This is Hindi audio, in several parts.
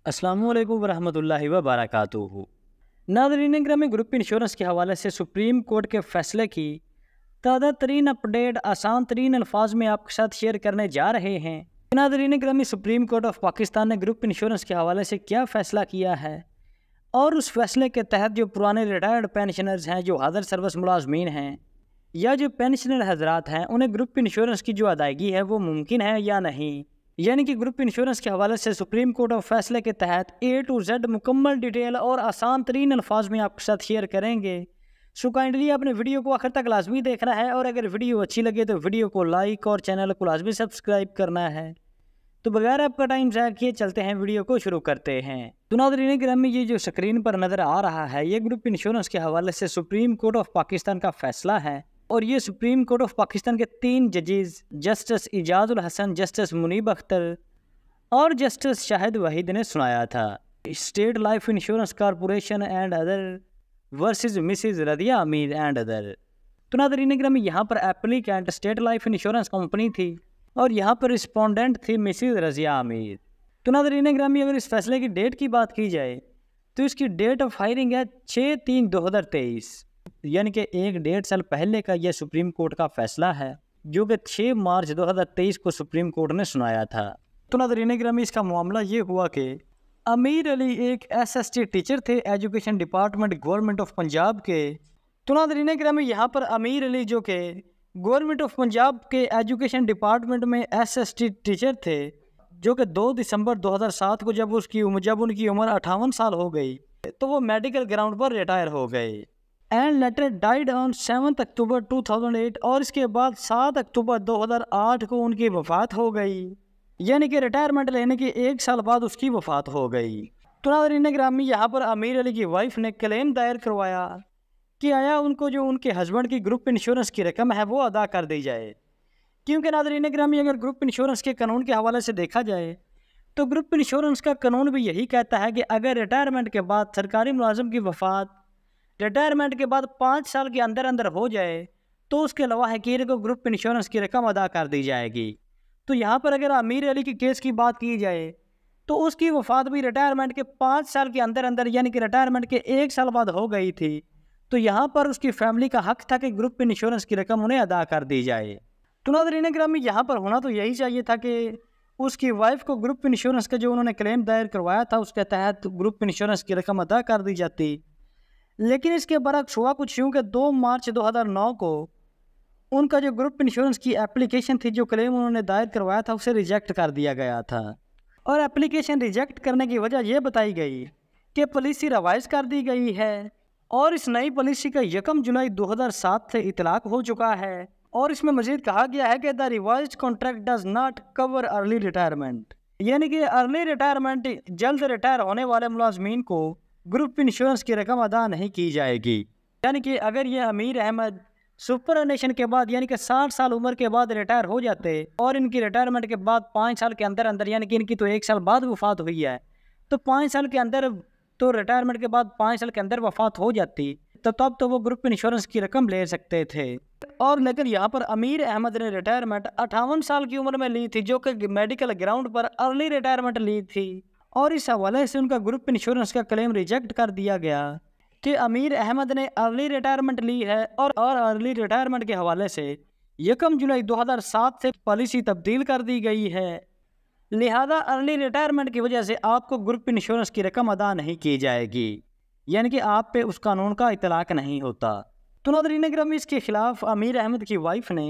अस्सलामुअलैकुम वरहमतुल्लाहि वबरकातुहू। नाज़रीन ग्रामी, ग्रुप इंश्योरेंस के हवाले से सुप्रीम कोर्ट के फैसले की ताज़ा तरीन अपडेट आसान तरीन अल्फाज में आपके साथ शेयर करने जा रहे हैं। नाज़रीन ग्रामी, सुप्रीम कोर्ट ऑफ पाकिस्तान ने ग्रुप इंश्योरेंस के हवाले से क्या फ़ैसला किया है और उस फैसले के तहत जो पुराने रिटायर्ड पेंशनर्स हैं, जो हाज़िर सर्विस मुलाजमीन हैं या जो पेंशनर हजरात हैं, उन्हें ग्रुप इंश्योरेंस की जो अदायगी है वो मुमकिन है या नहीं। यानी कि ग्रुप इंश्योरेंस के हवाले से सुप्रीम कोर्ट ऑफ फैसले के तहत A to Z मुकम्मल डिटेल और आसान तरीन अल्फाज में आपके साथ शेयर करेंगे। सो काइंडली आपने वीडियो को आखिर तक लाजमी देखना है और अगर वीडियो अच्छी लगे तो वीडियो को लाइक और चैनल को लाजमी सब्सक्राइब करना है। तो बगैर आपका टाइम ज़ाया किए चलते हैं, वीडियो को शुरू करते हैं। तो नाज़रीन ग्रामी, ये जो स्क्रीन पर नज़र आ रहा है ये ग्रुप इंश्योरेंस के हवाले से सुप्रीम कोर्ट ऑफ पाकिस्तान का फैसला है और ये सुप्रीम कोर्ट ऑफ पाकिस्तान के 3 जजेस जस्टिस इजाजुल हसन, जस्टिस मुनीब अख्तर और जस्टिस शाहिद वहीद ने सुनाया था। State life insurance corporation and other versus Mrs Radia Amir and other. तो नाज़रीन ग्रामी, यहाँ पर applicant state life insurance company थी और यहाँ पर रिस्पोंडेंट थी मिसिज रजिया अमीर। तो नाज़रीन ग्रामी, अगर इस फैसले की डेट की बात की जाए तो इसकी डेट ऑफ हायरिंग है 6/3/2023, यानी कि 1.5 साल पहले का यह सुप्रीम कोर्ट का फैसला है जो कि 6 मार्च 2023 को सुप्रीम कोर्ट ने सुनाया था। तो नाज़रीन ग्रामी, इसका मामला ये हुआ कि अमीर अली एक SST टीचर थे education department government of Punjab के। तो नाज़रीन ग्रामी, यहाँ पर अमीर अली जो कि गवर्नमेंट ऑफ पंजाब के एजुकेशन डिपार्टमेंट में SST टीचर थे, जो कि 2 दिसंबर 2007 को जब उनकी उम्र 58 साल हो गई तो वो मेडिकल ग्राउंड पर रिटायर हो गए एंड लेटर डाइड ऑन 7 अक्टूबर 2008 और इसके बाद 7 अक्टूबर 2008 को उनकी वफ़ात हो गई, यानी कि रिटायरमेंट लेने के 1 साल बाद उसकी वफ़ात हो गई। तो नाज़रीन ग्रामी, यहाँ पर अमीर अली की वाइफ ने क्लेम दायर करवाया कि आया उनको जो उनके हस्बैंड की ग्रुप इंश्योरेंस की रकम है वो अदा कर दी जाए, क्योंकि नाज़रीन ग्रामी, अगर ग्रुप इंश्योरेंस के कानून के हवाले से देखा जाए तो ग्रुप इंश्योरेंस का कानून भी यही कहता है कि अगर रिटायरमेंट के बाद सरकारी मुलाजिम की वफ़ात रिटायरमेंट के बाद 5 साल के अंदर अंदर हो जाए तो उसके लवाहकीर को ग्रुप इंश्योरेंस की रकम अदा कर दी जाएगी। तो यहाँ पर अगर अमीर अली की केस की बात की जाए तो उसकी वफ़ात भी रिटायरमेंट के 5 साल के अंदर अंदर, यानी कि रिटायरमेंट के 1 साल बाद हो गई थी। तो यहाँ पर उसकी फैमिली का हक था कि ग्रुप इंश्योरेंस की रकम उन्हें अदा कर दी जाए। तो नाज़रीन ग्रामी, यहाँ पर होना तो यही चाहिए था कि उसकी वाइफ को ग्रुप इंश्योरेंस का जो उन्होंने क्लेम दायर करवाया था उसके तहत ग्रुप इंश्योरेंस की रकम अदा कर दी जाती, लेकिन इसके बरक्स हुआ कुछ यूँ कि 2 मार्च 2009 को उनका जो ग्रुप इंश्योरेंस की एप्लीकेशन थी, जो क्लेम उन्होंने दायर करवाया था, उसे रिजेक्ट कर दिया गया था और एप्लीकेशन रिजेक्ट करने की वजह यह बताई गई कि पॉलिसी रिवाइज कर दी गई है और इस नई पॉलिसी का 1 जुलाई 2007 से इतलाक हो चुका है और इसमें मजीद कहा गया है कि the revised contract does not cover early retirement, यानी कि अर्ली रिटायरमेंट जल्द रिटायर होने वाले मुलाजमीन को ग्रुप इंश्योरेंस की रकम अदा नहीं की जाएगी। यानी कि अगर ये अमीर अहमद सुपरनेशन के बाद, यानी कि 60 साल उम्र के बाद रिटायर हो जाते और इनकी रिटायरमेंट के बाद 5 साल के अंदर अंदर, यानी कि इनकी तो 1 साल बाद वफ़ात हुई है, तो 5 साल के अंदर, तो रिटायरमेंट के बाद 5 साल के अंदर वफ़ात हो जाती तो तब तो वो ग्रुप इंश्योरेंस की रकम ले सकते थे। और लेकिन यहाँ पर अमीर अहमद ने रिटायरमेंट 58 साल की उम्र में ली थी, जो कि मेडिकल ग्राउंड पर अर्ली रिटायरमेंट ली थी और इस हवाले से उनका ग्रुप इंश्योरेंस का क्लेम रिजेक्ट कर दिया गया कि अमीर अहमद ने अर्ली रिटायरमेंट ली है और अर्ली रिटायरमेंट के हवाले से 1 जुलाई 2007 से पॉलिसी तब्दील कर दी गई है, लिहाजा अर्ली रिटायरमेंट की वजह से आपको ग्रुप इंश्योरेंस की रकम अदा नहीं की जाएगी, यानी कि आप पे उस कानून का इतलाक नहीं होता। तो नाज़रीन ग्रामी, इसके खिलाफ अमीर अहमद की वाइफ ने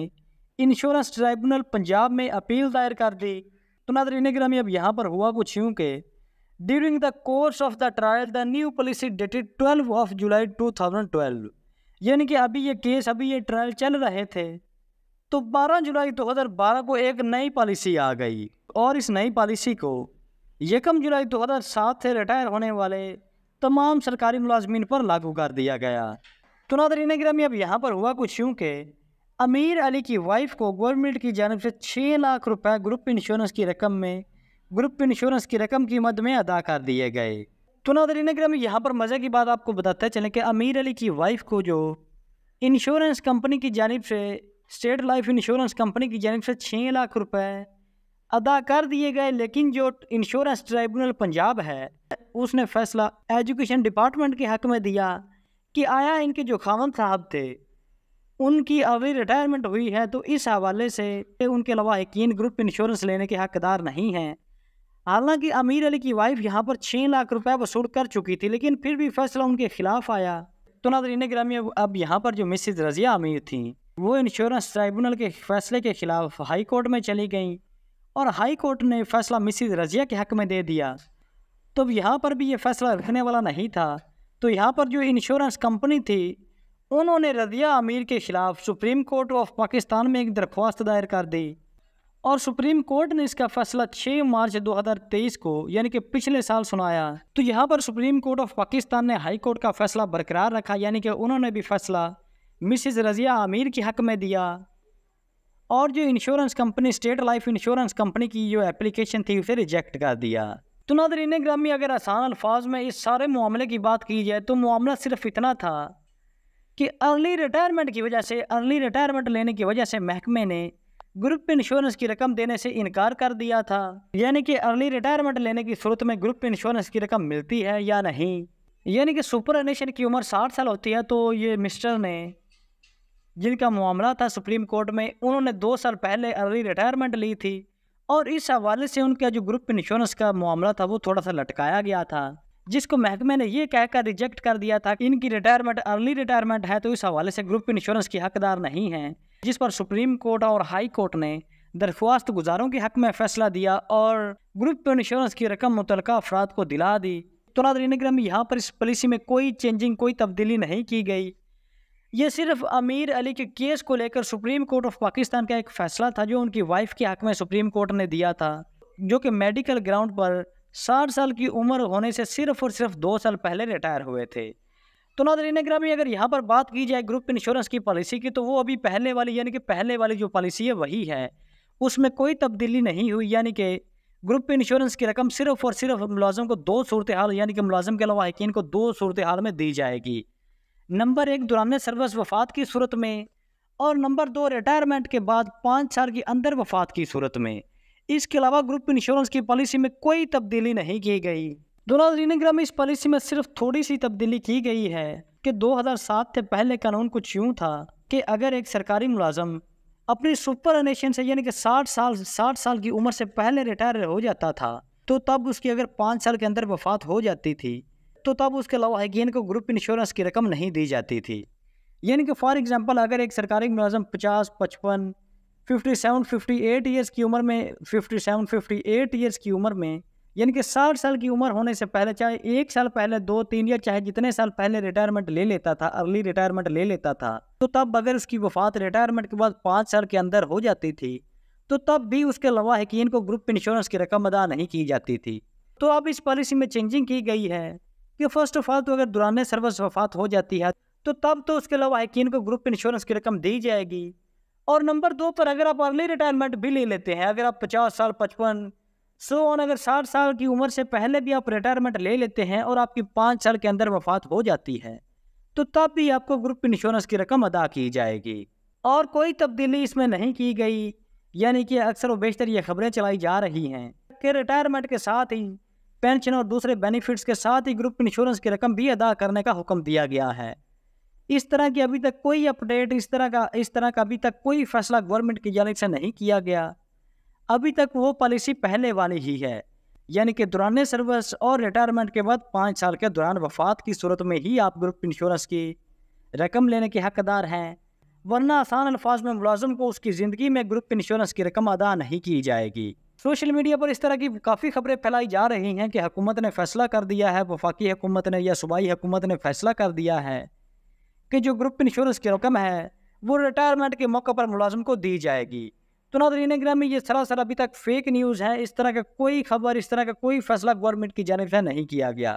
इंश्योरेंस ट्राइब्यूनल पंजाब में अपील दायर कर दी। तो नाज़रीन ग्रामी, अब यहाँ पर हुआ कुछ यूँ कि during the course of the trial the new policy dated 12 जुलाई 2012, यानी कि अभी ये ट्रायल चल रहे थे तो 12 जुलाई 2012 को एक नई पॉलिसी आ गई और इस नई पॉलिसी को 1 जुलाई 2007 से रिटायर होने वाले तमाम सरकारी मुलाजमीन पर लागू कर दिया गया। तो नाज़रीन ग्रामी, अब यहाँ पर हुआ कुछ यूँ कि अमीर अली की वाइफ को गवर्नमेंट की जानिब से 6 लाख रुपए ग्रुप इंश्योरेंस की रकम में ग्रुप इंश्योरेंस की रकम की मद में अदा कर दिए गए। तो नाज़रीन ग्रामी, यहाँ पर मज़े की बात आपको बताते चलें कि अमीर अली की वाइफ को जो इंश्योरेंस कंपनी की जानिब से, स्टेट लाइफ इंश्योरेंस कंपनी की जानिब से 6 लाख रुपए अदा कर दिए गए, लेकिन जो इंश्योरेंस ट्राइब्यूनल पंजाब है उसने फैसला एजुकेशन डिपार्टमेंट के हक में दिया कि आया इनके जो खावंद साहब थे उनकी अर्ली रिटायरमेंट हुई है, तो इस हवाले से उनके लवाहिकीन ग्रुप इंश्योरेंस लेने के हकदार नहीं हैं। हालांकि अमीर अली की वाइफ यहाँ पर 6 लाख रुपए वसूल कर चुकी थी, लेकिन फिर भी फैसला उनके खिलाफ आया। तो नाज़रीन ग्रामी, अब यहाँ पर जो मिसेस रज़िया अमीर थी वो इंश्योरेंस ट्राइब्यूनल के फैसले के खिलाफ हाई कोर्ट में चली गई और हाई कोर्ट ने फैसला मिसेस रज़िया के हक में दे दिया। तो यहाँ पर भी ये फैसला रखने वाला नहीं था। तो यहाँ पर जो इंश्योरेंस कंपनी थी उन्होंने रज़िया अमीर के खिलाफ सुप्रीम कोर्ट ऑफ पाकिस्तान में एक दरख्वास्त दायर कर दी और सुप्रीम कोर्ट ने इसका फैसला 6 मार्च 2023 को यानी कि पिछले साल सुनाया। तो यहाँ पर सुप्रीम कोर्ट ऑफ पाकिस्तान ने हाई कोर्ट का फैसला बरकरार रखा, यानी कि उन्होंने भी फैसला मिसेस रज़िया अमीर के हक में दिया और जो insurance company state life insurance company की जो एप्लीकेशन थी उसे रिजेक्ट कर दिया। तो नाज़रीन ग्रामी, अगर आसान अल्फाज में इस सारे मामले की बात की जाए तो मामला सिर्फ इतना था कि अर्ली रिटायरमेंट लेने की वजह से महकमे ने ग्रुप इंश्योरेंस की रकम देने से इनकार कर दिया था। यानी कि अर्ली रिटायरमेंट लेने की सूरत में ग्रुप इंश्योरेंस की रकम मिलती है या नहीं। यानी कि सुपरएनुएशन की उम्र 60 साल होती है, तो ये मिस्टर ने जिनका मामला था सुप्रीम कोर्ट में, उन्होंने 2 साल पहले अर्ली रिटायरमेंट ली थी और इस हवाले से उनका जो ग्रुप इंश्योरेंस का मामला था वो थोड़ा सा लटकाया गया था, जिसको महकमे ने ये कहकर रिजेक्ट कर दिया था कि इनकी रिटायरमेंट अर्ली रिटायरमेंट है, तो इस हवाले से ग्रुप इंश्योरेंस के हकदार नहीं हैं। जिस पर सुप्रीम कोर्ट और हाई कोर्ट ने दरख्वास्त गुजारों के हक में फैसला दिया और ग्रुप इंश्योरेंस की रकम मुतलका अफराद को दिला दी। तो नाज़रीन ग्रामी, यहाँ पर इस पॉलिसी में कोई चेंजिंग, कोई तब्दीली नहीं की गई। ये सिर्फ अमीर अली के केस को लेकर सुप्रीम कोर्ट ऑफ पाकिस्तान का एक फ़ैसला था जो उनकी वाइफ के हक में सुप्रीम कोर्ट ने दिया था, जो कि मेडिकल ग्राउंड पर 60 साल की उम्र होने से सिर्फ और सिर्फ 2 साल पहले रिटायर हुए थे। तो नाज़रीन ग्रामी, अगर यहाँ पर बात की जाए ग्रुप इंश्योरेंस की पॉलिसी की, तो वो अभी पहले वाली यानी कि पहले वाली जो पॉलिसी है वही है, उसमें कोई तब्दीली नहीं हुई। यानी कि ग्रुप इंश्योरेंस की रकम सिर्फ और सिर्फ मुलाजिम को 2 सूरत हाल यानी कि मुलाजिम के लवाहिकीन को 2 सूरत हाल में दी जाएगी। नंबर 1 दौरान सर्विस वफ़ात की सूरत में और नंबर 2 रिटायरमेंट के बाद 5 साल के अंदर वफ़ात की सूरत में। इसके अलावा ग्रुप इंश्योरेंस की पॉलिसी में कोई तब्दीली नहीं की गई। नाज़रीन ग्रामी, इस पॉलिसी में सिर्फ थोड़ी सी तब्दीली की गई है कि 2007 से पहले कानून कुछ यूँ था कि अगर एक सरकारी मुलाजम अपनी सुपरएनुएशन से यानी कि 60 साल की उम्र से पहले रिटायर हो जाता था, तो तब उसकी अगर 5 साल के अंदर वफ़ात हो जाती थी तो तब उसके लवाहिकीन को ग्रुप इंश्योरेंस की रकम नहीं दी जाती थी। यानी कि फॉर एग्जांपल, अगर एक सरकारी मुलाजम 50, 55, 57, 58 ईयर्स की उम्र में 57, 58 ईयर्स की उम्र में यानी कि 60 साल की उम्र होने से पहले, चाहे 1 साल पहले, 2, 3 या चाहे जितने साल पहले रिटायरमेंट ले लेता था, अर्ली रिटायरमेंट ले लेता था, तो तब अगर उसकी वफ़ात रिटायरमेंट के बाद 5 साल के अंदर हो जाती थी तो तब भी उसके लवाहिकीन को ग्रुप इंश्योरेंस की रकम अदा नहीं की जाती थी। तो अब इस पॉलिसी में चेंजिंग की गई है कि फ़र्स्ट ऑफ ऑल तो अगर दौरान सर्विस वफ़ात हो जाती है तो तब तो उसके लवाहिकीन को ग्रुप इंश्योरेंस की रकम दी जाएगी। और नंबर 2 पर अगर आप अर्ली रिटायरमेंट भी ले लेते हैं, अगर आप 50 साल, 55 अगर 60 साल की उम्र से पहले भी आप रिटायरमेंट ले लेते हैं और आपकी 5 साल के अंदर वफ़ात हो जाती है, तो तब भी आपको ग्रुप इंश्योरेंस की रकम अदा की जाएगी और कोई तब्दीली इसमें नहीं की गई। यानी कि अक्सर व बेशतर ये खबरें चलाई जा रही हैं कि रिटायरमेंट के साथ ही पेंशन और दूसरे बेनिफिट्स के साथ ही ग्रुप इंश्योरेंस की रकम भी अदा करने का हुक्म दिया गया है। इस तरह की अभी तक कोई अपडेट, इस तरह का अभी तक कोई फैसला गवर्नमेंट की जानिब से नहीं किया गया। अभी तक वो पॉलिसी पहले वाली ही है, यानी कि दौरान सर्विस और रिटायरमेंट के बाद 5 साल के दौरान वफ़ात की सूरत में ही आप ग्रुप इंश्योरेंस की रकम लेने के हकदार हैं, वरना आसान अल्फाज में मुलाजिम को उसकी ज़िंदगी में ग्रुप इंश्योरेंस की रकम अदा नहीं की जाएगी। सोशल मीडिया पर इस तरह की काफ़ी खबरें फैलाई जा रही हैं कि हुकूमत ने फ़ैसला कर दिया है, वफाकी हुकूमत ने या सूबाई हुकूमत ने फ़ैसला कर दिया है कि जो ग्रुप इंश्योरेंस की रकम है वो रिटायरमेंट के मौके पर मुलाजिम को दी जाएगी। तो नाज़रीन ग्रामी, ये सरासर अभी तक फेक न्यूज़ है। इस तरह का कोई खबर, इस तरह का कोई फैसला गवर्नमेंट की जानिब से नहीं किया गया।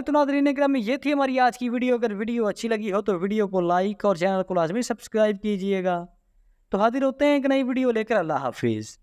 तो नाज़रीन ग्रामी, ये थी हमारी आज की वीडियो। अगर वीडियो अच्छी लगी हो तो वीडियो को लाइक और चैनल को लाजमी सब्सक्राइब कीजिएगा। तो हाजिर होते हैं एक नई वीडियो लेकर। अल्लाह हाफिज़।